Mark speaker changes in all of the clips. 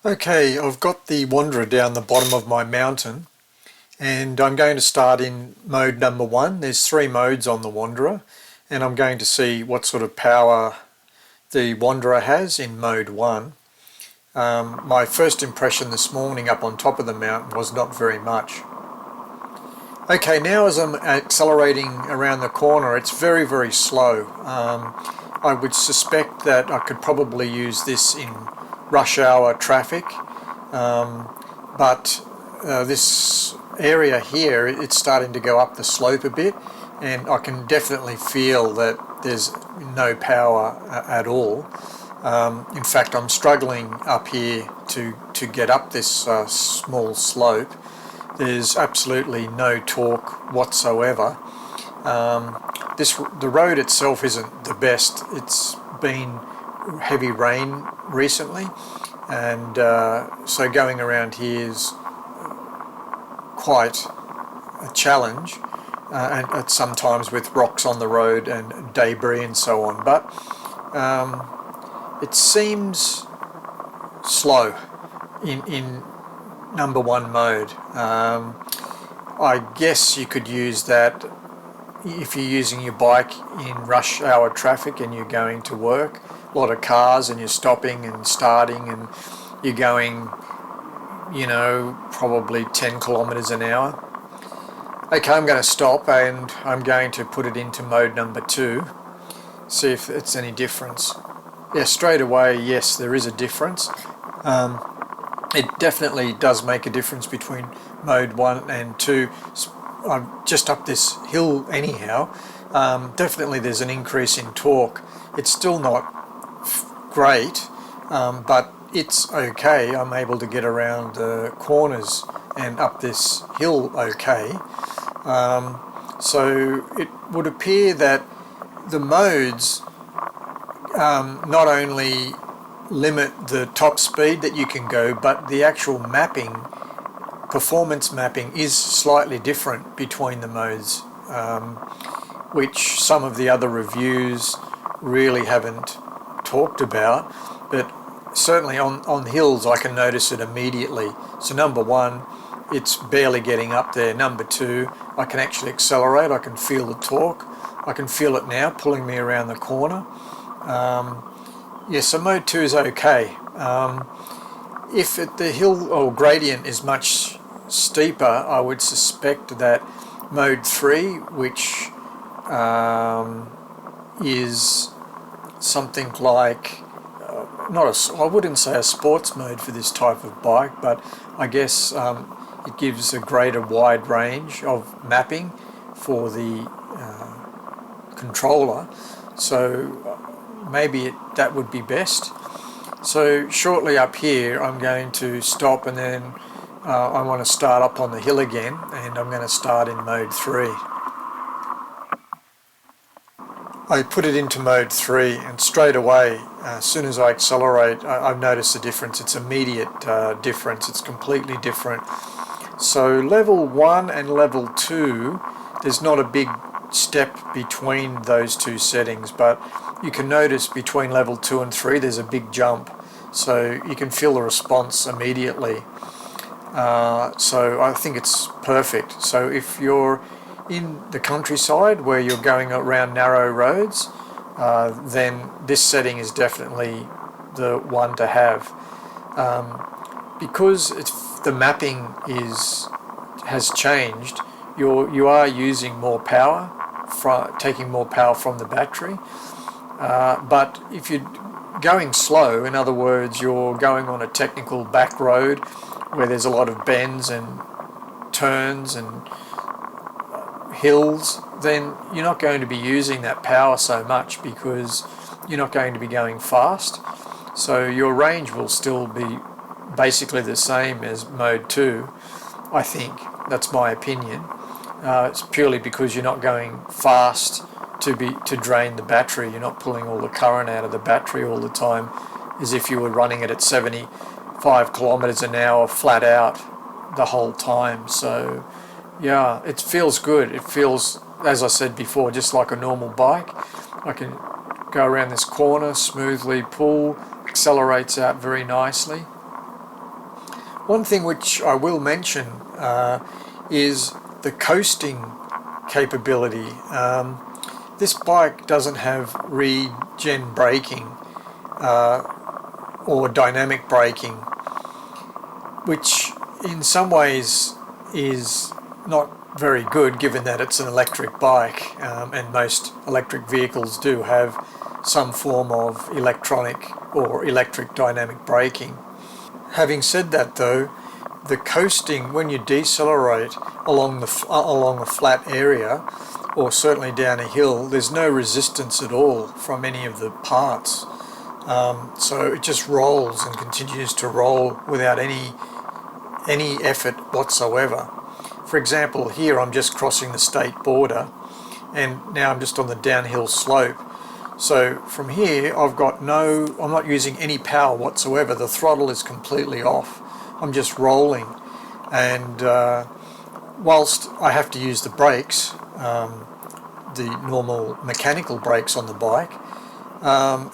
Speaker 1: Okay, I've got the Wanderer down the bottom of my mountain and I'm going to start in mode number 1. There's 3 modes on the Wanderer and I'm going to see what sort of power the Wanderer has in mode 1. My first impression this morning up on top of the mountain was not very much. Okay, now as I'm accelerating around the corner, it's very slow. I would suspect that I could probably use this in rush hour traffic, but this area here, it's starting to go up the slope a bit, and I can definitely feel that there's no power at all. In fact, I'm struggling up here to get up this small slope. There's absolutely no torque whatsoever. The road itself isn't the best. It's been heavy rain recently, and so going around here is quite a challenge, and sometimes with rocks on the road and debris and so on, but it seems slow in number 1 mode. I guess you could use that if you're using your bike in rush hour traffic and you're going to work. A lot of cars and you're stopping and starting and you're going, probably 10 kilometers an hour. Okay, I'm going to stop and I'm going to put it into mode number 2, see if it's any difference. Yeah, straight away, yes, there is a difference. It definitely does make a difference between mode 1 and 2. I'm just up this hill anyhow. Definitely there's an increase in torque. It's still not great, but it's okay. I'm able to get around the corners and up this hill okay. So it would appear that the modes not only limit the top speed that you can go, but the actual performance mapping is slightly different between the modes, which some of the other reviews really haven't talked about, but certainly on hills I can notice it immediately. So number 1, it's barely getting up there. Number 2, I can actually accelerate. I can feel the torque. I can feel it now pulling me around the corner. So mode 2 is okay. If the hill or gradient is much steeper, I would suspect that mode 3, which is something like I wouldn't say a sports mode for this type of bike, but I guess it gives a greater wide range of mapping for the controller, so maybe that would be best. So shortly up here I'm going to stop, and then I want to start up on the hill again, and I'm going to start in mode 3. I put it into mode 3 and straight away, as soon as I accelerate, I've noticed the difference. It's immediate difference. It's completely different. So level 1 and level 2, there's not a big step between those 2 settings, but you can notice between level 2 and 3 there's a big jump. So you can feel the response immediately. So I think it's perfect. So if you're in the countryside where you're going around narrow roads, then this setting is definitely the one to have. Because the mapping has changed, you are using more power, taking more power from the battery. But if you're going slow, in other words, you're going on a technical back road where there's a lot of bends and turns and hills, then you're not going to be using that power so much because you're not going to be going fast. So your range will still be basically the same as mode 2, I think. That's my opinion. It's purely because you're not going fast to drain the battery. You're not pulling all the current out of the battery all the time as if you were running it at 75 kilometers an hour flat out the whole time. So yeah, it feels good. It feels, as I said before, just like a normal bike. I can go around this corner, smoothly pull, accelerates out very nicely. One thing which I will mention is the coasting capability. This bike doesn't have regen braking or dynamic braking, which in some ways is not very good given that it's an electric bike, and most electric vehicles do have some form of electronic or electric dynamic braking. Having said that though, the coasting, when you decelerate along a flat area, or certainly down a hill, there's no resistance at all from any of the parts. So it just rolls and continues to roll without any effort whatsoever. For example, here I'm just crossing the state border, and now I'm just on the downhill slope. So from here I'm not using any power whatsoever. The throttle is completely off. I'm just rolling, and whilst I have to use the brakes, the normal mechanical brakes on the bike,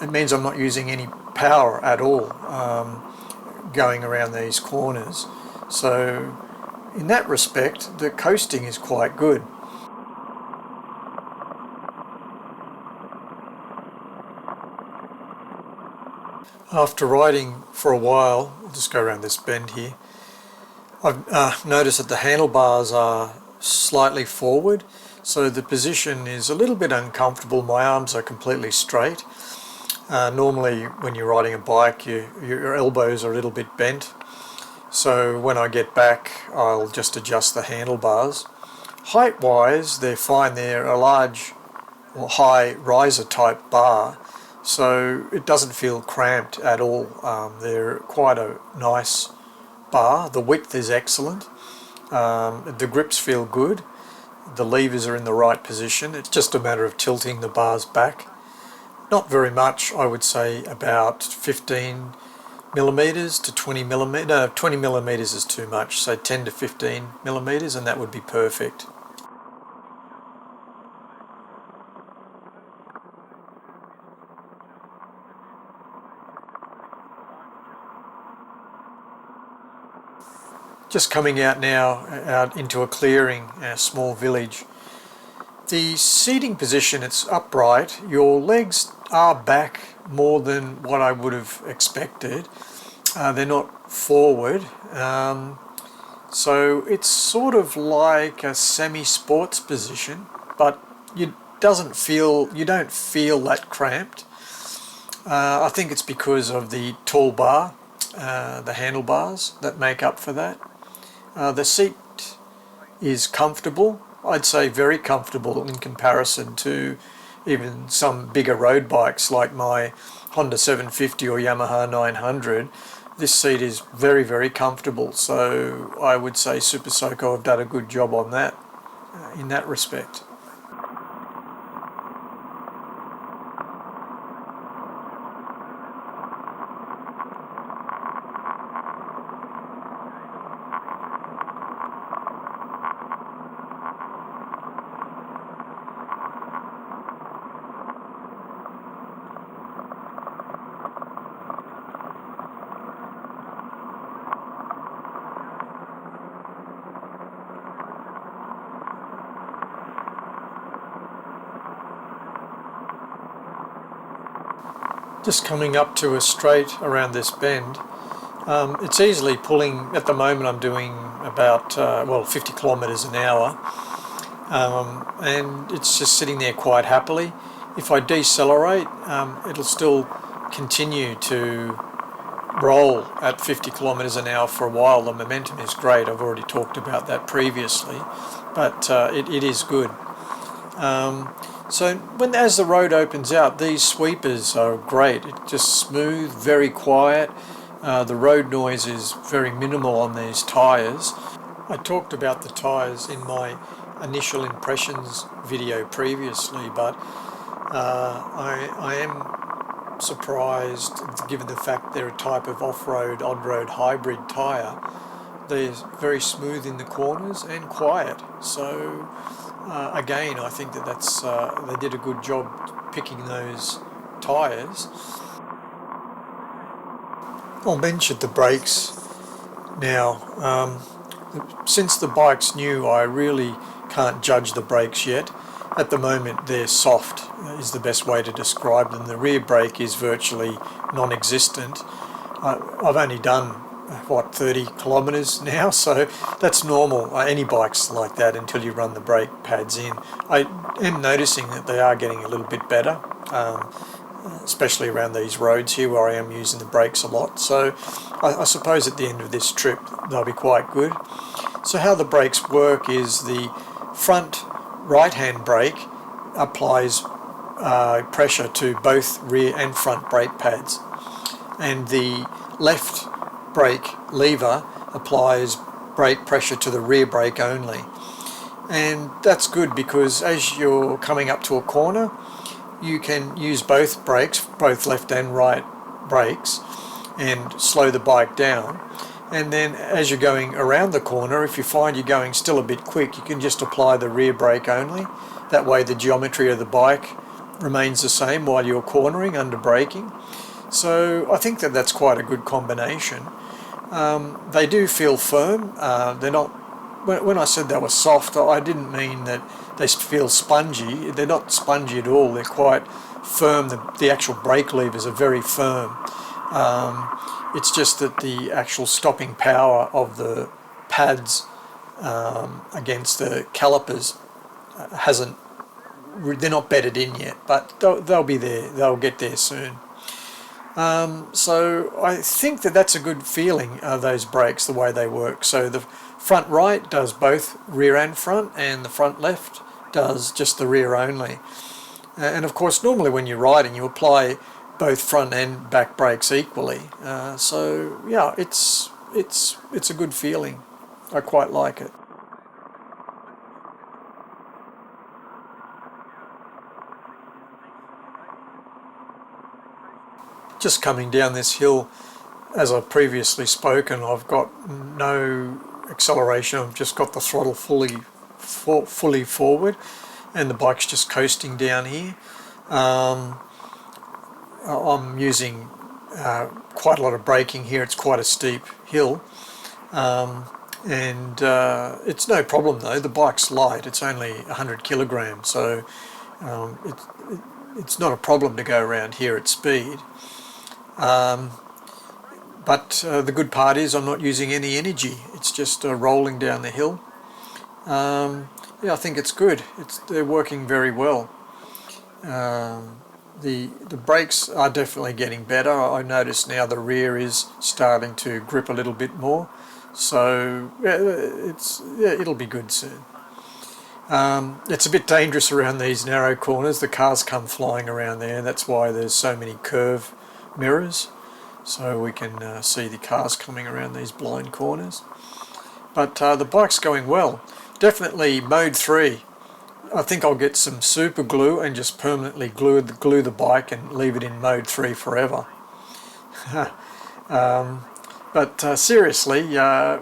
Speaker 1: it means I'm not using any power at all going around these corners. So in that respect, the coasting is quite good. After riding for a while, I'll just go around this bend here, I've noticed that the handlebars are slightly forward, so the position is a little bit uncomfortable. My arms are completely straight. Normally when you're riding a bike, your elbows are a little bit bent. So when I get back, I'll just adjust the handlebars. Height-wise, they're fine. They're a large or high riser type bar, so it doesn't feel cramped at all. They're quite a nice bar. The width is excellent. The grips feel good. The levers are in the right position. It's just a matter of tilting the bars back. Not very much, I would say about 15 millimeters to 20 millimeters. No, 20 millimeters is too much, so 10 to 15 millimeters, and that would be perfect. Just coming out now, out into a clearing, a small village. The seating position, it's upright. Your legs are back more than what I would have expected. They're not forward. So it's sort of like a semi-sports position, but you don't feel that cramped. I think it's because of the tall bar, the handlebars that make up for that. The seat is comfortable. I'd say very comfortable in comparison to even some bigger road bikes like my Honda 750 or Yamaha 900. This seat is very, very comfortable, so I would say Super Soco have done a good job on that, in that respect. Just coming up to a straight around this bend, it's easily pulling. At the moment I'm doing about 50 kilometers an hour, and it's just sitting there quite happily. If I decelerate, it'll still continue to roll at 50 kilometers an hour for a while. The momentum is great. I've already talked about that previously, but it is good. So as the road opens out, these sweepers are great. It's just smooth, very quiet. The road noise is very minimal on these tyres. I talked about the tyres in my initial impressions video previously, but I am surprised, given the fact they're a type of off-road, on-road hybrid tyre. They're very smooth in the corners and quiet. So again, I think that's they did a good job picking those tyres. I'll mention the brakes Now, since the bike's new, I really can't judge the brakes yet. At the moment they're soft is the best way to describe them. The rear brake is virtually non-existent. I've only done 30 kilometres now, so that's normal. Any bike's like that until you run the brake pads in. I am noticing that they are getting a little bit better, especially around these roads here where I am using the brakes a lot. So I suppose at the end of this trip they'll be quite good. So how the brakes work is the front right-hand brake applies pressure to both rear and front brake pads, and the left brake lever applies brake pressure to the rear brake only. And that's good because as you're coming up to a corner, you can use both brakes, both left and right brakes, and slow the bike down. And then as you're going around the corner, if you find you're going still a bit quick, you can just apply the rear brake only. That way the geometry of the bike remains the same while you're cornering under braking. So I think that that's quite a good combination. They do feel firm. They're not. When I said they were soft, I didn't mean that they feel spongy. They're not spongy at all. They're quite firm. The actual brake levers are very firm. It's just that the actual stopping power of the pads against the calipers they're not bedded in yet, but they'll be there. They'll get there soon. So I think that that's a good feeling, those brakes, the way they work. So the front right does both rear and front, and the front left does just the rear only. And of course, normally when you're riding, you apply both front and back brakes equally. So yeah, it's a good feeling. I quite like it. Just coming down this hill, as I've previously spoken, I've got no acceleration. I've just got the throttle fully forward, and the bike's just coasting down here. I'm using quite a lot of braking here. It's quite a steep hill, and it's no problem though. The bike's light. It's only 100 kilograms, so it's not a problem to go around here at speed. But the good part is I'm not using any energy. It's just rolling down the hill. Yeah, I think it's good. They're working very well. The brakes are definitely getting better. I notice now the rear is starting to grip a little bit more. So yeah, it'll be good soon. It's a bit dangerous around these narrow corners. The cars come flying around there. That's why there's so many curve mirrors, so we can see the cars coming around these blind corners. But the bike's going well. Definitely mode 3. I think I'll get some super glue and just permanently glue the bike and leave it in mode 3 forever. But seriously,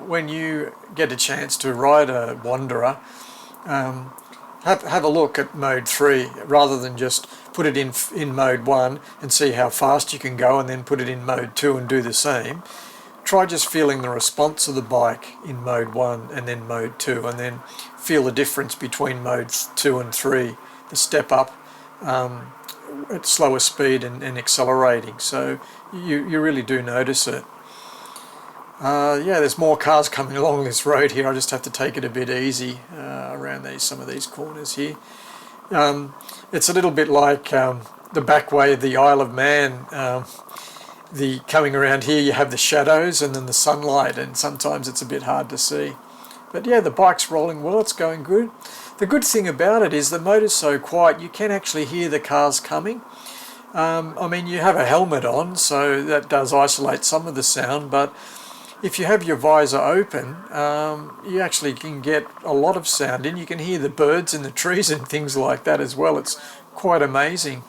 Speaker 1: when you get a chance to ride a Wanderer, have a look at mode 3 rather than just put it in mode 1 and see how fast you can go and then put it in mode 2 and do the same. Try just feeling the response of the bike in mode 1 and then mode 2, and then feel the difference between modes 2 and 3, the step up at slower speed and accelerating. So you really do notice it. Yeah, there's more cars coming along this road here. I just have to take it a bit easy around some of these corners here. It's a little bit like the back way of the Isle of Man. Coming around here, you have the shadows and then the sunlight, and sometimes it's a bit hard to see. But yeah, the bike's rolling well. It's going good. The good thing about it is the motor's so quiet you can actually hear the cars coming. I mean, you have a helmet on, so that does isolate some of the sound, but if you have your visor open, you actually can get a lot of sound in. You can hear the birds in the trees and things like that as well. It's quite amazing.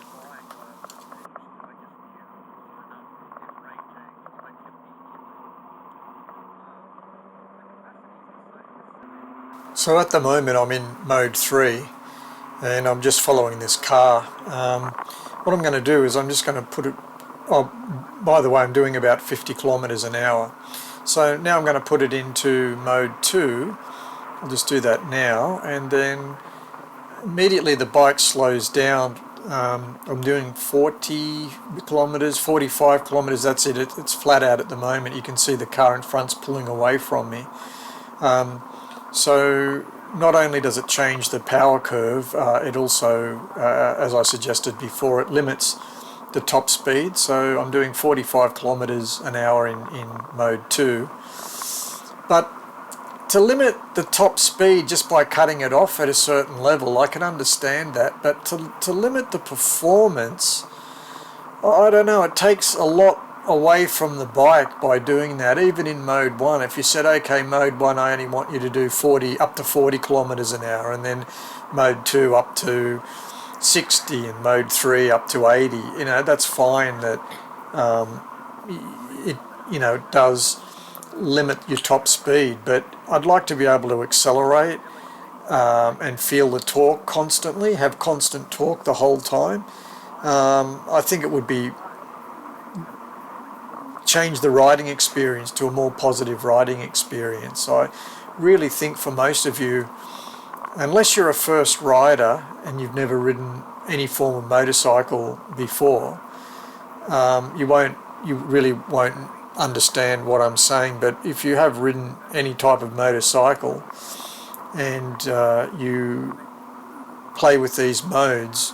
Speaker 1: So at the moment I'm in mode 3 and I'm just following this car. What I'm going to do is I'm just going to put it... Oh, by the way, I'm doing about 50 kilometers an hour. So now I'm going to put it into mode 2. I'll just do that now, and then immediately the bike slows down. I'm doing 40 kilometers, 45 kilometers, that's it. It's flat out at the moment. You can see the car in front's pulling away from me. So not only does it change the power curve, it also, as I suggested before, it limits the top speed. So I'm doing 45 kilometers an hour in mode 2. But to limit the top speed just by cutting it off at a certain level, I can understand that, but to limit the performance, I don't know, it takes a lot away from the bike by doing that. Even in mode 1, if you said, okay, mode 1 I only want you to do up to 40 kilometers an hour, and then mode 2 up to 60, and mode 3 up to 80, you know, that's fine. That it does limit your top speed, but I'd like to be able to accelerate and feel the torque constantly, have constant torque the whole time. I think it would change the riding experience to a more positive riding experience. I really think for most of you, unless you're a first rider and you've never ridden any form of motorcycle before, you really won't understand what I'm saying. But if you have ridden any type of motorcycle and you play with these modes,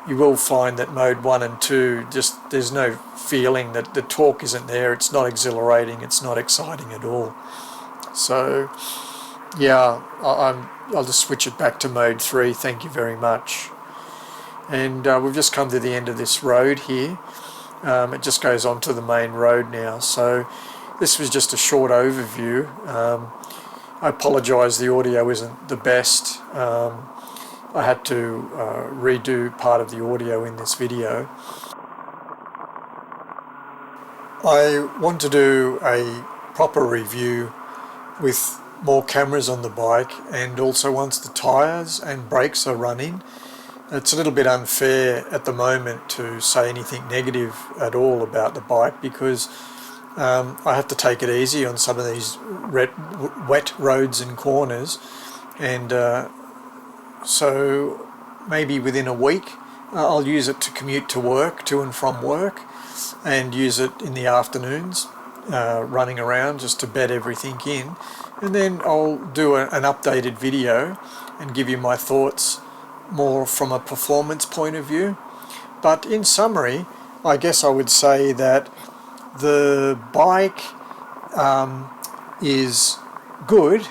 Speaker 1: you will find that mode 1 and 2, just there's no feeling, that the torque isn't there, it's not exhilarating, it's not exciting at all. So yeah, I'll just switch it back to mode 3, thank you very much. And we've just come to the end of this road here. It just goes on to the main road now. So this was just a short overview. I apologise, the audio isn't the best. I had to redo part of the audio in this video. I want to do a proper review with more cameras on the bike, and also once the tyres and brakes are running. It's a little bit unfair at the moment to say anything negative at all about the bike, because I have to take it easy on some of these wet roads and corners, and so maybe within a week I'll use it to commute to work, to and from work, and use it in the afternoons running around just to bed everything in, and then I'll do an updated video and give you my thoughts more from a performance point of view. But in summary, I guess I would say that the bike is good.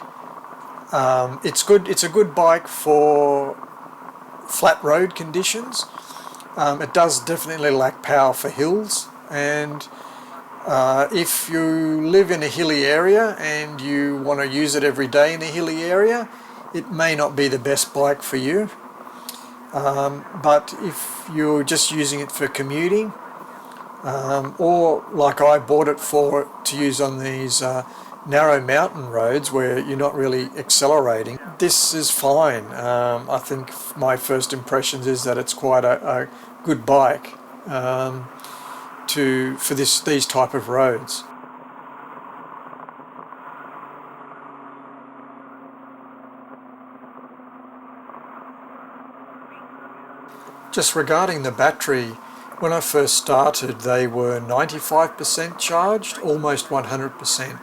Speaker 1: It's a good bike for flat road conditions. It does definitely lack power for hills, and if you live in a hilly area and you want to use it every day in a hilly area, it may not be the best bike for you. But if you're just using it for commuting, or like I bought it to use on these narrow mountain roads where you're not really accelerating, this is fine. I think my first impressions is that it's quite a good bike for these type of roads. Just regarding the battery, when I first started they were 95% charged, almost 100%.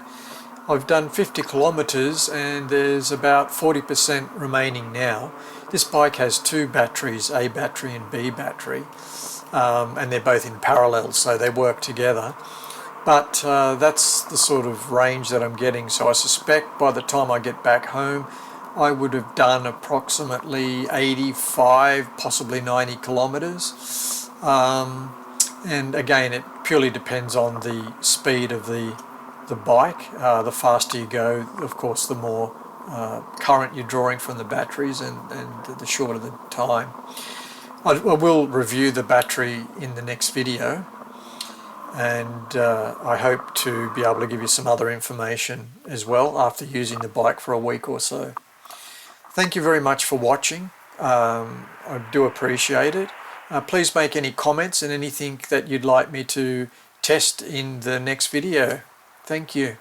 Speaker 1: I've done 50 kilometers and there's about 40% remaining now. This bike has two batteries, A battery and B battery, and they're both in parallel, so they work together. But that's the sort of range that I'm getting, so I suspect by the time I get back home I would have done approximately 85, possibly 90 kilometers. And again, it purely depends on the speed of the bike. The faster you go, of course, the more current you're drawing from the batteries, and the shorter the time. I will review the battery in the next video, and I hope to be able to give you some other information as well after using the bike for a week or so. Thank you very much for watching. I do appreciate it. Please make any comments and anything that you'd like me to test in the next video. Thank you.